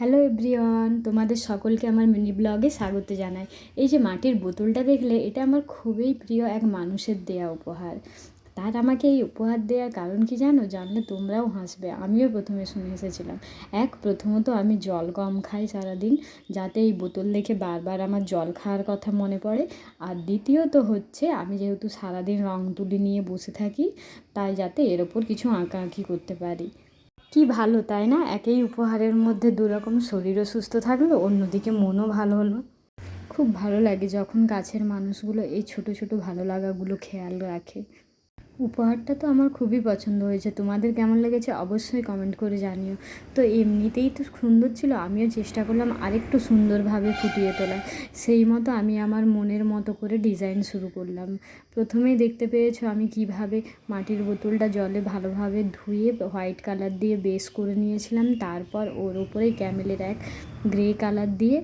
Hello everyone, তোমাদের সকলকে আমার মিনি ব্লগে স্বাগত জানাই। এই যে মাটির বোতলটা দেখলে, এটা আমার খুবই প্রিয় এক মানুষের দেয়া উপহার। তার আমাকে এই উপহার দেওয়ার কারণ কি জানো? জানলে তোমরাও হাসবে। আমিও প্রথমে শুনে এসেছিলাম। প্রথমত আমি জল কম খাই সারাদিন, যাতে এই বোতল দেখে বারবার আমার জল খাওয়ার কথা মনে পড়ে। আর দ্বিতীয়ত হচ্ছে, আমি যেহেতু সারাদিন রং তুলি নিয়ে বসে থাকি, তাই যাতে এর ওপর কিছু আঁকাআঁকি করতে পারি। কি ভালো তাই না? একই উপহারের মধ্যে দুরকম, শরীরও সুস্থ থাকলো, অন্যদিকে মনও ভালো হলো। খুব ভালো লাগে যখন কাছের মানুষগুলো এই ছোট ছোট ভালো লাগাগুলো খেয়াল রাখে। উপহারটা তো আমার খুবই পছন্দ হয়েছে। তোমাদের কেমন লেগেছে অবশ্যই কমেন্ট করে জানিও। তো এমনিতেই তো সুন্দর ছিল, আমিও চেষ্টা করলাম আরেকটু সুন্দরভাবে ফুটিয়ে তোলার। সেই মতো আমি আমার মনের মতো করে ডিজাইন শুরু করলাম। প্রথমেই দেখতে পেয়েছো আমি কিভাবে মাটির বোতলটা জলে ভালোভাবে ধুয়ে হোয়াইট কালার দিয়ে বেস করে নিয়েছিলাম। তারপর ওর ওপরে ক্যামেলের এক গ্রে কালার দিয়ে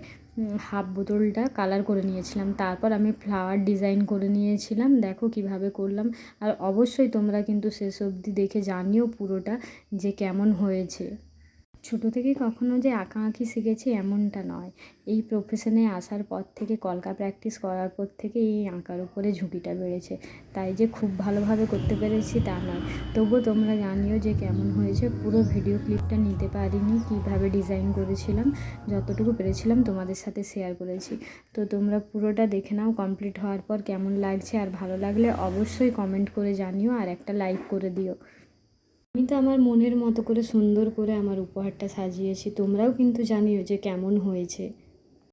হাফ বোতলটা কালার করে নিয়েছিলাম। তারপর আমি ফ্লাওয়ার ডিজাইন করে নিয়েছিলাম। দেখো কিভাবে করলাম। আর অবশ্যই তোমরা কিন্তু শেষ অবধি দেখে জানিও পুরোটা যে কেমন হয়েছে। ছোটো থেকে কখনো যে আঁকাআঁকি শিখেছি এমনটা নয়। এই প্রফেশনে আসার পর থেকে, কলকা প্র্যাকটিস করার পর থেকে এই আঁকার উপরে ঝুঁকিটা বেড়েছে। তাই যে খুব ভালোভাবে করতে পেরেছি তা নয়। তবুও তোমরা জানিও যে কেমন হয়েছে। পুরো ভিডিও ক্লিপটা নিতে পারিনি, কীভাবে ডিজাইন করেছিলাম, যতটুকু পেরেছিলাম তোমাদের সাথে শেয়ার করেছি। তো তোমরা পুরোটা দেখে নাও কমপ্লিট হওয়ার পর কেমন লাগছে। আর ভালো লাগলে অবশ্যই কমেন্ট করে জানিও, আর একটা লাইক করে দিও। আমি তো আমার মনের মতো করে সুন্দর করে আমার উপহারটা সাজিয়েছি। তোমরাও কিন্তু জানিও যে কেমন হয়েছে।